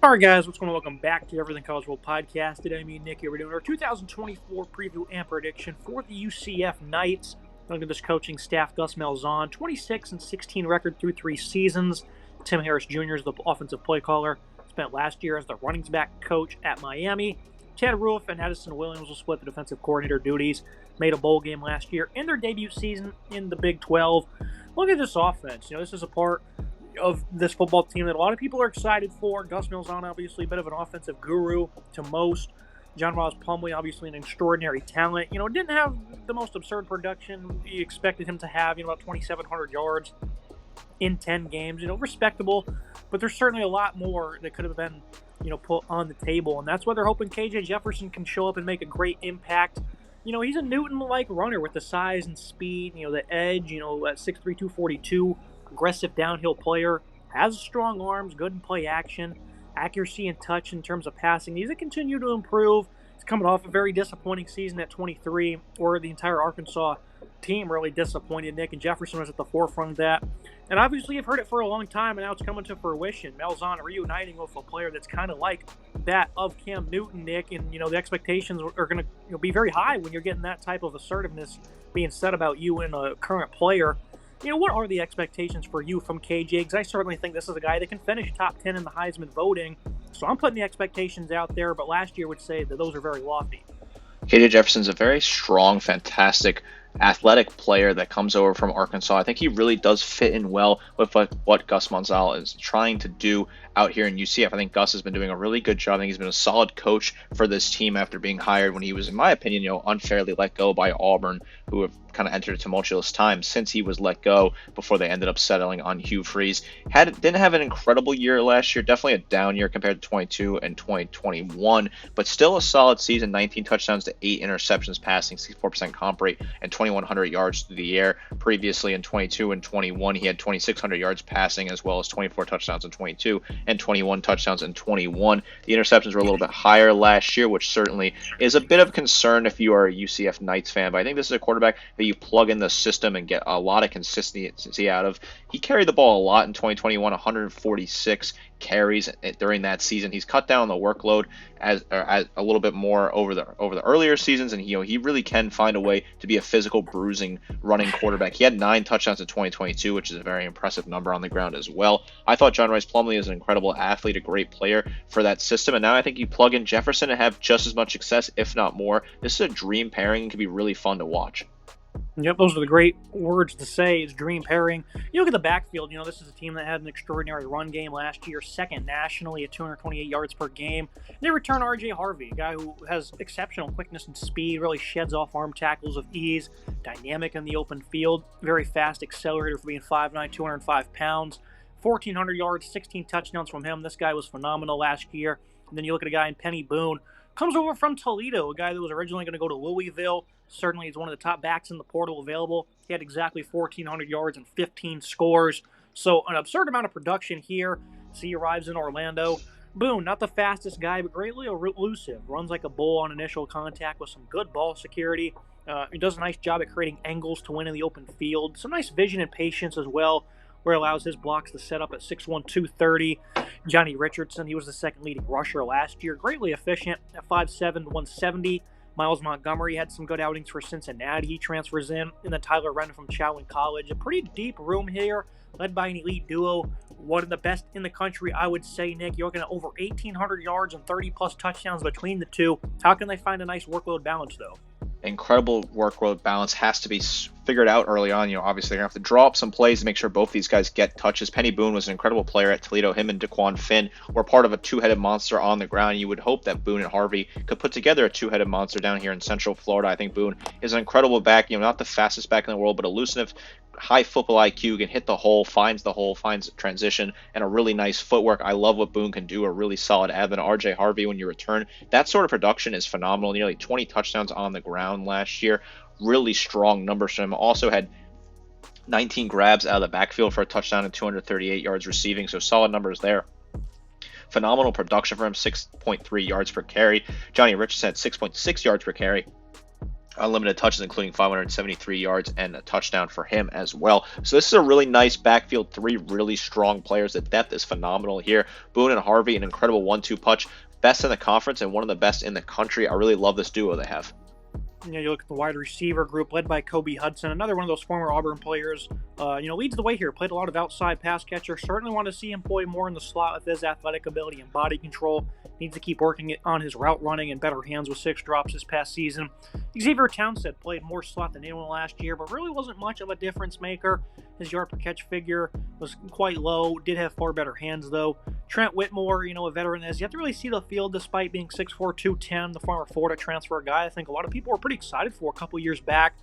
All right, guys, what's going on? Welcome back to Everything College World Podcast. Today, me and Nick here, we're doing our 2024 preview and prediction for the UCF Knights. Look at this coaching staff: Gus Malzahn, 26-16 record through 3 seasons. Tim Harris Jr. is the offensive play caller. Spent last year as the running back coach at Miami. Ted Roof and Addison Williams will split the defensive coordinator duties. Made a bowl game last year in their debut season in the Big 12. Look at this offense. This is a part of this football team that a lot of people are excited for. Gus Malzahn, obviously a bit of an offensive guru to most. John Ross Plumlee, obviously an extraordinary talent. Didn't have the most absurd production you expected him to have. About 2,700 yards in 10 games. Respectable, but there's certainly a lot more that could have been, put on the table, and that's why they're hoping KJ Jefferson can show up and make a great impact. He's a Newton-like runner with the size and speed, the edge, at 6'3", 242. Aggressive downhill player, has strong arms, good in play action, accuracy and touch in terms of passing. Needs to continue to improve. He's coming off a very disappointing season at 23, where the entire Arkansas team really disappointed. Nick, and Jefferson was at the forefront of that. And obviously, you've heard it for a long time, and now it's coming to fruition. Malzahn reuniting with a player that's kind of like that of Cam Newton, Nick, and the expectations are going to be very high when you're getting that type of assertiveness being said about you and a current player. What are the expectations for you from KJ? Because I certainly think this is a guy that can finish top 10 in the Heisman voting. So I'm putting the expectations out there, but last year would say that those are very lofty. KJ Jefferson's a very strong, fantastic, athletic player that comes over from Arkansas. I think he really does fit in well with what Gus Malzahn is trying to do out here in UCF. I think Gus has been doing a really good job. I think he's been a solid coach for this team after being hired when he was, in my opinion, unfairly let go by Auburn, who have kind of entered a tumultuous time since he was let go before they ended up settling on Hugh Freeze. Didn't have an incredible year last year, definitely a down year compared to 22 and 2021, but still a solid season. 19 touchdowns to 8 interceptions passing, 64% comp rate, and 2,100 yards through the air. Previously in 22 and 21, he had 2,600 yards passing, as well as 24 touchdowns in 22 and 21 touchdowns in 21. The interceptions were a little bit higher last year, which certainly is a bit of concern if you are a UCF Knights fan, but I think this is a quarterback that you plug in the system and get a lot of consistency out of. He carried the ball a lot in 2021, 146 carries during that season. He's cut down the workload as a little bit more over the earlier seasons, and he really can find a way to be a physical, bruising, running quarterback. He had 9 touchdowns in 2022, which is a very impressive number on the ground as well. I thought John Ross Plumlee is an incredible athlete, a great player for that system, and now I think you plug in Jefferson and have just as much success, if not more. This is a dream pairing and can be really fun to watch. Yep, those are the great words to say. It's dream pairing. You look at the backfield, this is a team that had an extraordinary run game last year, second nationally at 228 yards per game. They return R.J. Harvey, a guy who has exceptional quickness and speed, really sheds off arm tackles with ease, dynamic in the open field, very fast accelerator for being 5'9", 205 pounds, 1,400 yards, 16 touchdowns from him. This guy was phenomenal last year. And then you look at a guy in Penny Boone, comes over from Toledo, a guy that was originally going to go to Louisville. Certainly is one of the top backs in the portal available. He had exactly 1,400 yards and 15 scores. So an absurd amount of production here. So he arrives in Orlando. Boone, not the fastest guy, but greatly elusive. Runs like a bull on initial contact with some good ball security. He does a nice job at creating angles to win in the open field. Some nice vision and patience as well, where it allows his blocks to set up at 6'1", 230. Johnny Richardson, he was the second leading rusher last year. Greatly efficient at 5'7", 170. Miles Montgomery had some good outings for Cincinnati. He transfers in. And then Tyler Renton from Chowan College. A pretty deep room here, led by an elite duo. One of the best in the country, I would say, Nick. You're looking at over 1,800 yards and 30-plus touchdowns between the two. How can they find a nice workload balance, though? Incredible workload balance has to be figured out early on. Obviously they're going to have to draw up some plays to make sure both these guys get touches. Penny Boone was an incredible player at Toledo. Him and Daquan Finn were part of a two-headed monster on the ground. You would hope that Boone and Harvey could put together a two-headed monster down here in Central Florida. I think Boone is an incredible back, not the fastest back in the world, but elusive, high football IQ, can hit the hole, finds transition, and a really nice footwork. I love what Boone can do, a really solid add. Then RJ Harvey, when you return, that sort of production is phenomenal. Nearly 20 touchdowns on the ground last year. Really strong numbers from him. Also had 19 grabs out of the backfield for a touchdown and 238 yards receiving, so solid numbers there. Phenomenal production for him, 6.3 yards per carry. Johnny Richardson had 6.6 yards per carry. unlimited touches, including 573 yards and a touchdown for him as well. So this is a really nice backfield, three really strong players. The depth is phenomenal here. Boone and Harvey, an incredible 1-2 punch, best in the conference and one of the best in the country. I really love this duo they have. You look at the wide receiver group led by Kobe Hudson, another one of those former Auburn players. Leads the way here. Played a lot of outside pass catcher. Certainly want to see him play more in the slot with his athletic ability and body control. Needs to keep working on his route running and better hands with 6 drops this past season. Xavier Townsend played more slot than anyone last year, but really wasn't much of a difference maker. His yard per catch figure was quite low. Did have far better hands though. Trent Whitmore, a veteran, has yet to really see the field despite being 6'4", 210, the former Florida transfer guy. I think a lot of people were pretty excited for a couple years back.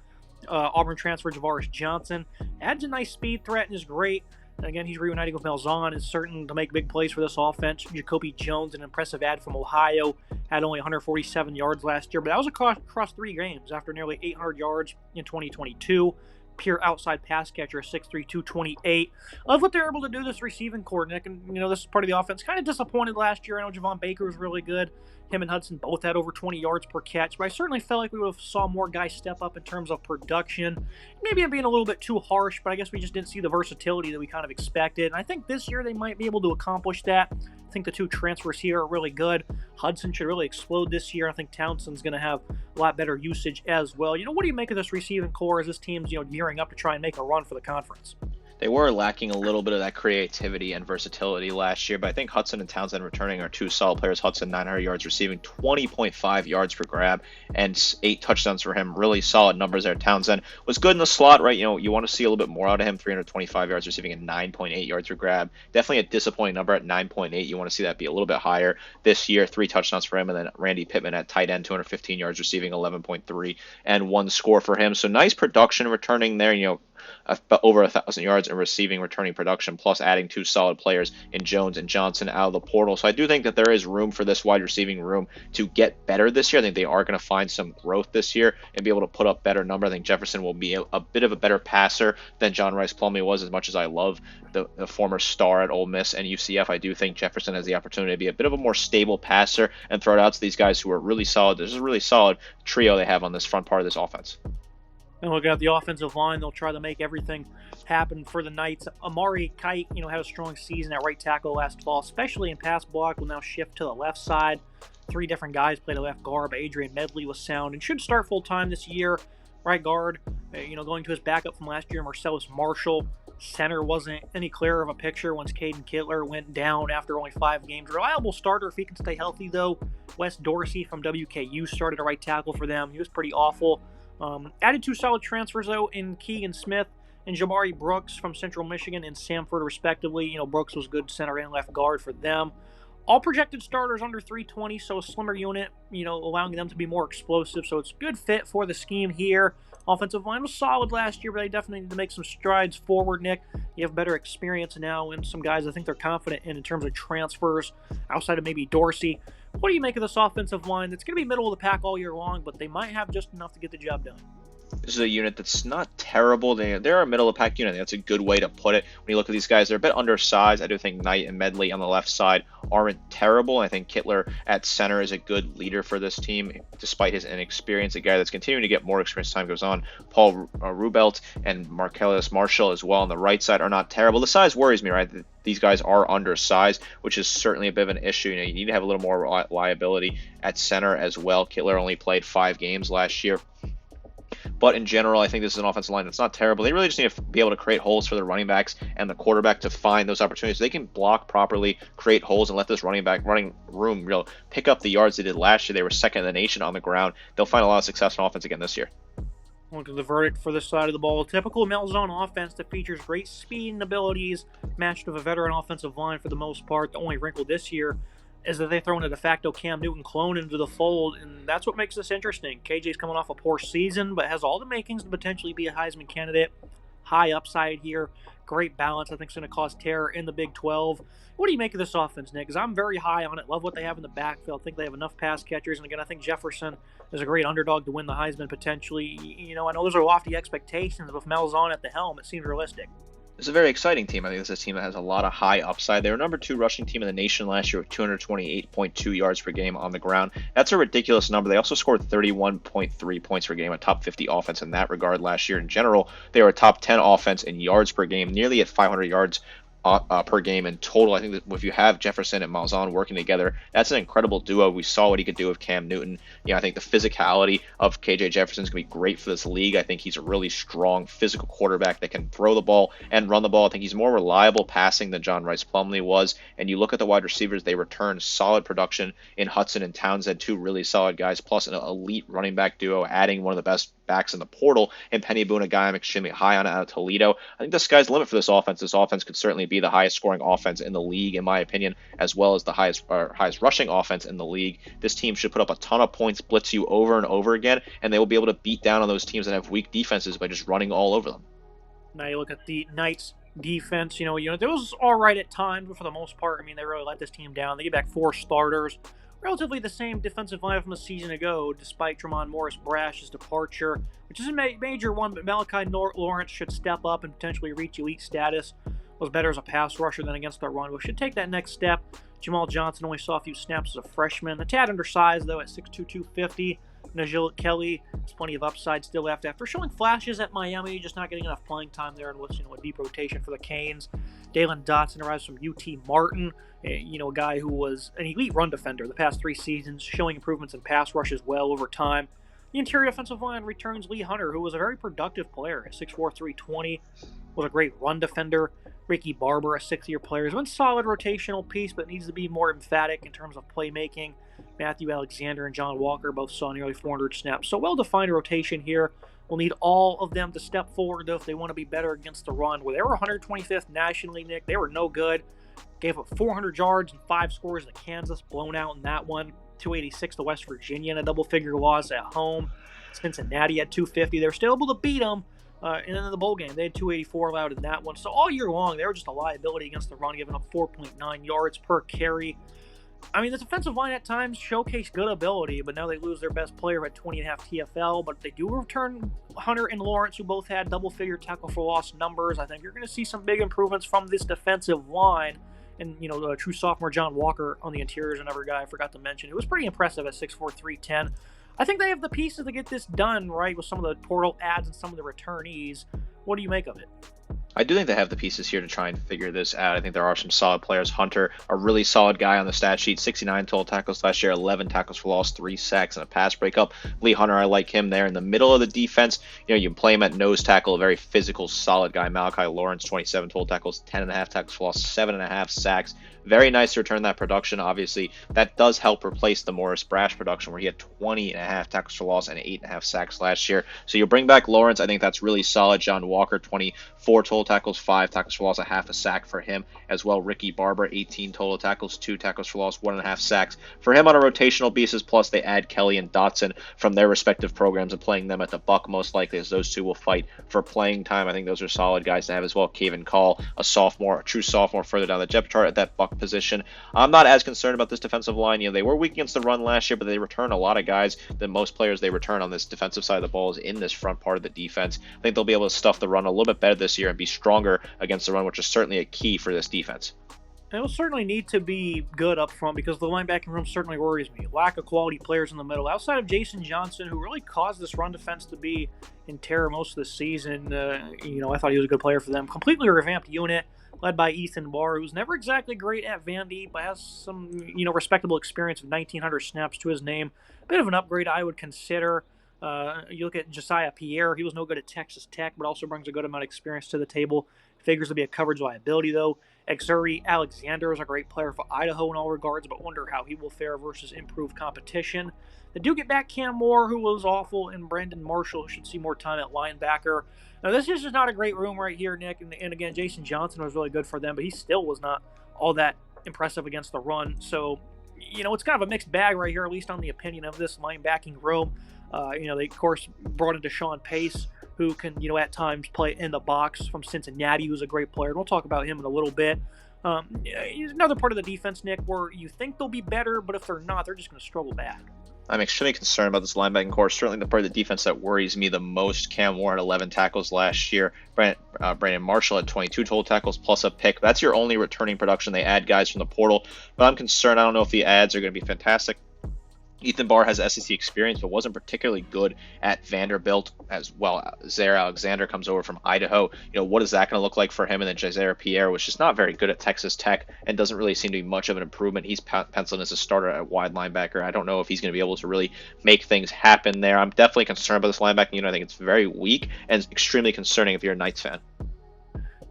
Auburn transfer Javaris Johnson adds a nice speed threat and is great. And again, he's reuniting with Malzahn, is certain to make big plays for this offense. Jacoby Jones, an impressive add from Ohio, had only 147 yards last year, but that was across 3 games after nearly 800 yards in 2022. Pure outside pass catcher, 6'3", 228. Love what they're able to do this receiving core, Nick. And, this is part of the offense. Kind of disappointed last year. I know Javon Baker was really good. Him and Hudson both had over 20 yards per catch. But I certainly felt like we would have saw more guys step up in terms of production. Maybe I'm being a little bit too harsh, but I guess we just didn't see the versatility that we kind of expected. And I think this year they might be able to accomplish that. I think the 2 transfers here are really good. Hudson should really explode this year. I think Townsend's going to have a lot better usage as well. What do you make of this receiving core as this team's, gearing up to try and make a run for the conference? They were lacking a little bit of that creativity and versatility last year, but I think Hudson and Townsend returning are 2 solid players. Hudson, 900 yards receiving, 20.5 yards per grab, and 8 touchdowns for him. Really solid numbers there. Townsend was good in the slot, right? You want to see a little bit more out of him. 325 yards receiving and 9.8 yards per grab. Definitely a disappointing number at 9.8. You want to see that be a little bit higher this year. 3 touchdowns for him, and then Randy Pittman at tight end, 215 yards receiving, 11.3, and 1 score for him. So nice production returning there. Over 1,000 yards in receiving returning production, plus adding 2 solid players in Jones and Johnson out of the portal. So I do think that there is room for this wide receiving room to get better this year. I think they are going to find some growth this year and be able to put up better number. I think Jefferson will be a bit of a better passer than John Rice Plumlee was. As much as I love the former star at Ole Miss and UCF, I do think Jefferson has the opportunity to be a bit of a more stable passer and throw it out to these guys who are really solid. This is a really solid trio they have on this front part of this offense. And look at the offensive line. They'll try to make everything happen for the Knights. Amari Kite, had a strong season at right tackle last fall, especially in pass block. Will now shift to the left side. 3 different guys played a left guard, but Adrian Medley was sound and should start full-time this year. Right guard, going to his backup from last year, Marcellus Marshall. Center wasn't any clearer of a picture once Caden Kittler went down after only 5 games. Reliable starter if he can stay healthy, though. Wes Dorsey from WKU started a right tackle for them. He was pretty awful. Added 2 solid transfers, though, in Keegan Smith and Jabari Brooks from Central Michigan and Samford, respectively. Brooks was good center and left guard for them. All projected starters under 320, so a slimmer unit, allowing them to be more explosive. So it's a good fit for the scheme here. Offensive line was solid last year, but they definitely need to make some strides forward, Nick. You have better experience now, and some guys I think they're confident in terms of transfers outside of maybe Dorsey. What do you make of this offensive line? It's going to be middle of the pack all year long, but they might have just enough to get the job done. This is a unit that's not terrible. They're a middle-of-the-pack unit. That's a good way to put it. When you look at these guys, they're a bit undersized. I do think Knight and Medley on the left side aren't terrible. I think Kittler at center is a good leader for this team, despite his inexperience. A guy that's continuing to get more experience as time goes on. Paul Rubelt and Marcellus Marshall as well on the right side are not terrible. The size worries me, right? These guys are undersized, which is certainly a bit of an issue. You need to have a little more reliability at center as well. Kittler only played 5 games last year. But in general, I think this is an offensive line that's not terrible. They really just need to be able to create holes for the running backs and the quarterback to find those opportunities. They can block properly, create holes, and let this running room pick up the yards they did last year. They were second in the nation on the ground. They'll find a lot of success in offense again this year. Look at the verdict for this side of the ball. A typical Malzahn offense that features great speed and abilities, matched with a veteran offensive line for the most part. The only wrinkle this year is that they throw in a de facto Cam Newton clone into the fold, and that's what makes this interesting. KJ's coming off a poor season, but has all the makings to potentially be a Heisman candidate. High upside here. Great balance. I think it's going to cause terror in the Big 12. What do you make of this offense, Nick? Because I'm very high on it. Love what they have in the backfield. I think they have enough pass catchers. And again, I think Jefferson is a great underdog to win the Heisman potentially. I know those are lofty expectations, but with Malzahn at the helm, it seems realistic. It's a very exciting team. I think this is a team that has a lot of high upside. They were number 2 rushing team in the nation last year with 228.2 yards per game on the ground. That's a ridiculous number. They also scored 31.3 points per game, a top 50 offense in that regard last year. In general, they were a top 10 offense in yards per game, nearly at 500 yards per game in total. I think that if you have Jefferson and Malzahn working together, that's an incredible duo. We saw what he could do with Cam Newton. I think the physicality of KJ Jefferson is going to be great for this league. I think he's a really strong physical quarterback that can throw the ball and run the ball. I think he's more reliable passing than John Rice Plumlee was. And you look at the wide receivers, they return solid production in Hudson and Townsend, two really solid guys, plus an elite running back duo, adding one of the best backs in the portal, and Penny Boone, a guy I'm extremely high on out of Toledo. I think the sky's the limit for this offense. This offense could certainly be the highest scoring offense in the league, in my opinion, as well as the highest rushing offense in the league. This team should put up a ton of points, blitz you over and over again, and they will be able to beat down on those teams that have weak defenses by just running all over them. Now you look at the Knights defense, it was all right at times, but for the most part, they really let this team down. They get back 4 starters, relatively the same defensive lineup from a season ago, despite Tremont Morris-Brash's departure, which is a major one, but Malachi Lawrence should step up and potentially reach elite status. Was better as a pass rusher than against the run, but should take that next step. Jamal Johnson only saw a few snaps as a freshman. A tad undersized, though, at 6'2", 250. Najee Kelly has plenty of upside still left after showing flashes at Miami, just not getting enough playing time there, and was a deep rotation for the Canes. Dalen Dotson arrives from UT Martin, a guy who was an elite run defender the past 3 seasons, showing improvements in pass rush as well over time. The interior offensive line returns Lee Hunter, who was a very productive player at 6'4", 320, was a great run defender. Ricky Barber, a 6th-year player, has been a solid rotational piece, but needs to be more emphatic in terms of playmaking. Matthew Alexander and John Walker both saw nearly 400 snaps. So well-defined rotation here. We'll need all of them to step forward, though, if they want to be better against the run. Where they were 125th nationally, Nick, they were no good. Gave up 400 yards and 5 scores to Kansas, blown out in that one. 286 to West Virginia in a double-figure loss at home. Cincinnati at 250. They were still able to beat them. And then in the bowl game, they had 284 allowed in that one. So all year long, they were just a liability against the run, giving up 4.9 yards per carry. The defensive line at times showcased good ability, but now they lose their best player at 20.5 TFL. But they do return Hunter and Lawrence, who both had double-figure tackle for loss numbers. I think you're going to see some big improvements from this defensive line. And, the true sophomore John Walker on the interior is another guy I forgot to mention. It was pretty impressive at 6'4", 310. I think they have the pieces to get this done, right, with some of the portal ads and some of the returnees. What do you make of it? I do think they have the pieces here to try and figure this out. I think there are some solid players. Hunter, a really solid guy on the stat sheet, 69 total tackles last year, 11 tackles for loss, 3 sacks, and a pass breakup. Lee Hunter, I like him there in the middle of the defense. You can play him at nose tackle, a very physical, solid guy. Malachi Lawrence, 27 total tackles, 10.5 tackles for loss, 7.5 sacks. Very nice to return that production. Obviously, that does help replace the Morris-Brash production, where he had 20.5 tackles for loss and 8.5 sacks last year. So you bring back Lawrence. I think that's really solid. John Walker, 24 total tackles, 5 tackles for loss, a half a sack for him as well. Ricky Barber, 18 total tackles, 2 tackles for loss, 1.5 sacks for him on a rotational basis. Plus, they add Kelly and Dotson from their respective programs and playing them at the Buck most likely, as those two will fight for playing time. I think those are solid guys to have as well. Caven Call, a true sophomore further down the depth chart at that Buck position. I'm not as concerned about this defensive line. They were weak against the run last year, but they return a lot of guys. The most players they return on this defensive side of the ball is in this front part of the defense. I think they'll be able to stuff the run a little bit better this year and be stronger against the run, which is certainly a key for this defense. And it will certainly need to be good up front, because the linebacking room certainly worries me. Lack of quality players in the middle. Outside of Jason Johnson, who really caused this run defense to be in terror most of the season, I thought he was a good player for them. Completely revamped unit, led by Ethan Barr, who's never exactly great at Vandy, but has some, respectable experience of 1,900 snaps to his name. Bit of an upgrade I would consider. You look at Josiah Pierre. He was no good at Texas Tech, but also brings a good amount of experience to the table. Figures to be a coverage liability, though. Xuri Alexander is a great player for Idaho in all regards, but wonder how he will fare versus improved competition. They do get back Cam Moore, who was awful, and Brandon Marshall, who should see more time at linebacker. Now, this is just not a great room right here, Nick. And again, Jason Johnson was really good for them, but he still was not all that impressive against the run. So, it's kind of a mixed bag right here, at least on the opinion of this linebacking room. They, of course, brought in Deshaun Pace, who can, at times play in the box from Cincinnati, who's a great player. And we'll talk about him in a little bit. Another part of the defense, Nick, where you think they'll be better, but if they're not, they're just going to struggle bad. I'm extremely concerned about this linebacking core. Certainly the part of the defense that worries me the most. Cam Warren, 11 tackles last year. Brandon Marshall had 22 total tackles plus a pick. That's your only returning production. They add guys from the portal, but I'm concerned. I don't know if the ads are going to be fantastic. Ethan Barr has SEC experience, but wasn't particularly good at Vanderbilt as well. Zaire Alexander comes over from Idaho. What is that going to look like for him? And then Jazaire Pierre was just not very good at Texas Tech and doesn't really seem to be much of an improvement. He's penciled as a starter at wide linebacker. I don't know if he's going to be able to really make things happen there. I'm definitely concerned about this linebacking unit. I think it's very weak and extremely concerning if you're a Knights fan.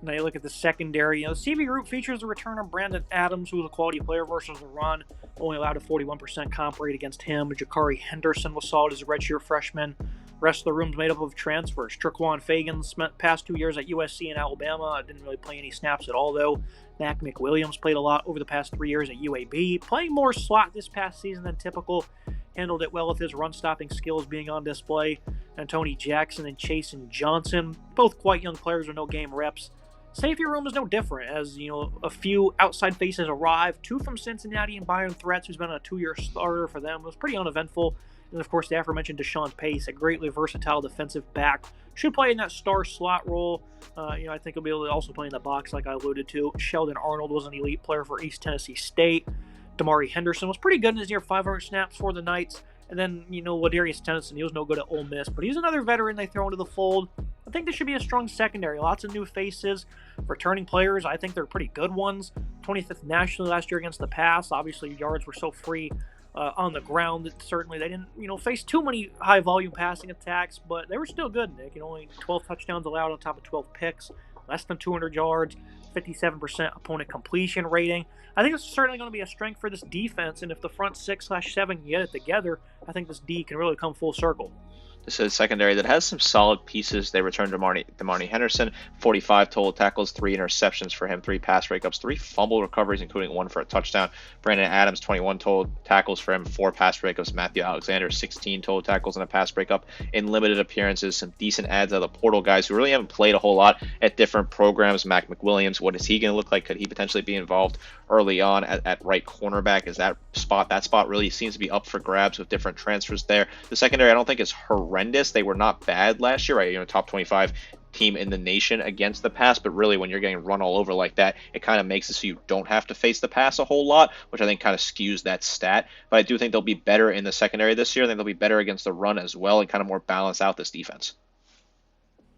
Now you look at the secondary. The CV group features the return of Brandon Adams, who was a quality player versus the run. Only allowed a 41% comp rate against him. Jakari Henderson was solid as a redshirt freshman. Rest of the room's made up of transfers. Traquan Fagan spent past 2 years at USC and Alabama. Didn't really play any snaps at all, though. Mac McWilliams played a lot over the past 3 years at UAB. Playing more slot this past season than typical. Handled it well with his run-stopping skills being on display. And Tony Jackson and Chasen Johnson, both quite young players with no game reps. Safety room is no different, as a few outside faces arrive. 2 from Cincinnati and Byron Threats, who's been a 2-year starter for them. It was pretty uneventful. And of course, the aforementioned Deshaun Pace, a greatly versatile defensive back, should play in that star slot role. I think he'll be able to also play in the box, like I alluded to. Sheldon Arnold was an elite player for East Tennessee State. Damari Henderson was pretty good in his near 500 snaps for the Knights. And then, Ladarius Tennyson, he was no good at Ole Miss, but he's another veteran they throw into the fold. I think this should be a strong secondary. Lots of new faces, returning players. I think they're pretty good ones. 25th nationally last year against the pass. Obviously, yards were so free on the ground that certainly they didn't, face too many high-volume passing attacks, but they were still good, Nick. Only 12 touchdowns allowed on top of 12 picks, less than 200 yards, 57% opponent completion rating. I think it's certainly going to be a strength for this defense, and if the front 6/7 get it together, I think this D can really come full circle. This is a secondary that has some solid pieces. They returned Damari Henderson, 45 total tackles, 3 interceptions for him, 3 pass breakups, 3 fumble recoveries, including 1 for a touchdown. Brandon Adams, 21 total tackles for him, 4 pass breakups. Matthew Alexander, 16 total tackles and a pass breakup in limited appearances. Some decent adds out of the portal guys who really haven't played a whole lot at different programs. Mac McWilliams, what is he going to look like? Could he potentially be involved early on at right cornerback? Is that spot really seems to be up for grabs with different transfers there. The secondary I don't think is horrendous. They were not bad last year, right? Top 25 team in the nation against the pass, but really when you're getting run all over like that, it kind of makes it so you don't have to face the pass a whole lot, which I think kind of skews that stat. But I do think they'll be better in the secondary this year. I think they'll be better against the run as well and kind of more balance out this defense.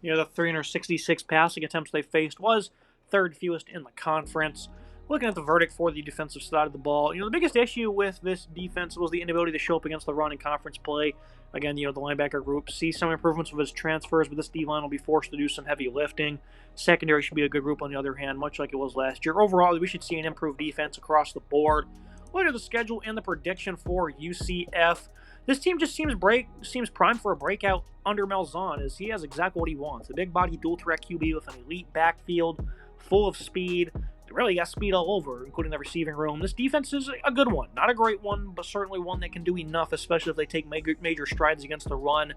The 366 passing attempts they faced was third fewest in the conference. Looking at the verdict for the defensive side of the ball, the biggest issue with this defense was the inability to show up against the run in conference play. Again, the linebacker group sees some improvements with his transfers, but this D-line will be forced to do some heavy lifting. Secondary should be a good group on the other hand, much like it was last year. Overall, we should see an improved defense across the board. Look at the schedule and the prediction for UCF. This team just seems primed for a breakout under Malzahn, as he has exactly what he wants. A big-body dual-threat QB with an elite backfield, full of speed. They really got speed all over, including the receiving room. This defense is a good one. Not a great one, but certainly one that can do enough, especially if they take major strides against the run.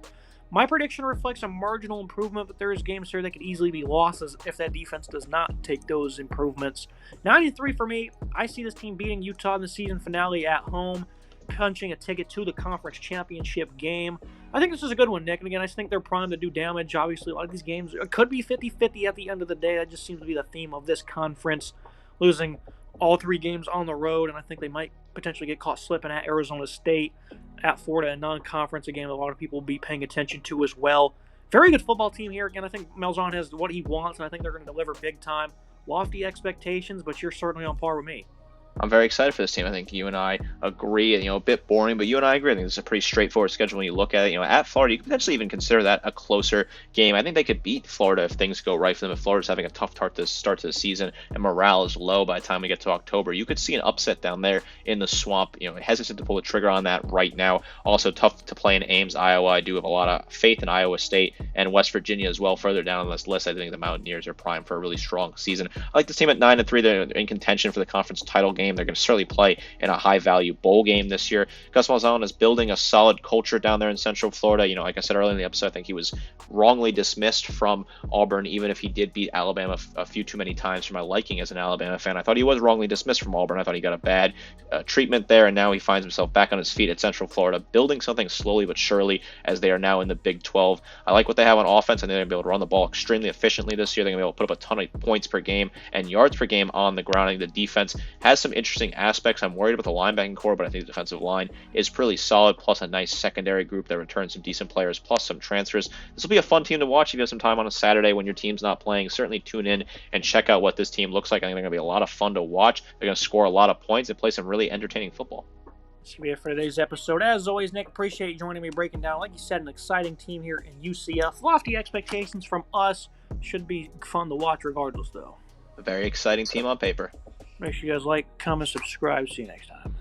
My prediction reflects a marginal improvement, but there is games here that could easily be lost if that defense does not take those improvements. 9-3 for me. I see this team beating Utah in the season finale at home, punching a ticket to the conference championship game. I think this is a good one, Nick. And again, I just think they're primed to do damage. Obviously, a lot of these games could be 50-50 at the end of the day. That just seems to be the theme of this conference, losing all 3 games on the road. And I think they might potentially get caught slipping at Arizona State, at Florida, a non-conference, a game that a lot of people will be paying attention to as well. Very good football team here. Again, I think Malzahn has what he wants, and I think they're going to deliver big time. Lofty expectations, but you're certainly on par with me. I'm very excited for this team. I think you and I agree, a bit boring, but you and I agree. I think this is a pretty straightforward schedule when you look at it. At Florida, you could potentially even consider that a closer game. I think they could beat Florida if things go right for them. If Florida's having a tough start to the season and morale is low by the time we get to October, you could see an upset down there in the swamp. Hesitant to pull the trigger on that right now. Also tough to play in Ames, Iowa. I do have a lot of faith in Iowa State and West Virginia as well. Further down on this list, I think the Mountaineers are primed for a really strong season. I like this team at 9-3. They're in contention for the conference title game. game. They're going to certainly play in a high-value bowl game this year. Gus Malzahn is building a solid culture down there in Central Florida. Like I said earlier in the episode, I think he was wrongly dismissed from Auburn, even if he did beat Alabama a few too many times for my liking as an Alabama fan. I thought he was wrongly dismissed from Auburn. I thought he got a bad treatment there, and now he finds himself back on his feet at Central Florida, building something slowly but surely as they are now in the Big 12. I like what they have on offense, and they're going to be able to run the ball extremely efficiently this year. They're going to be able to put up a ton of points per game and yards per game on the ground. I think the defense has some interesting aspects. I'm worried about the linebacking core, but I think the defensive line is pretty solid, plus a nice secondary group that returns some decent players, plus some transfers. This will be a fun team to watch if you have some time on a Saturday when your team's not playing. Certainly tune in and check out what this team looks like. I think they're going to be a lot of fun to watch. They're going to score a lot of points and play some really entertaining football. That's going to be it for today's episode. As always, Nick, appreciate you joining me breaking down, like you said, an exciting team here in UCF. Lofty expectations from us. Should be fun to watch regardless, though. A very exciting team on paper. Make sure you guys like, comment, subscribe. See you next time.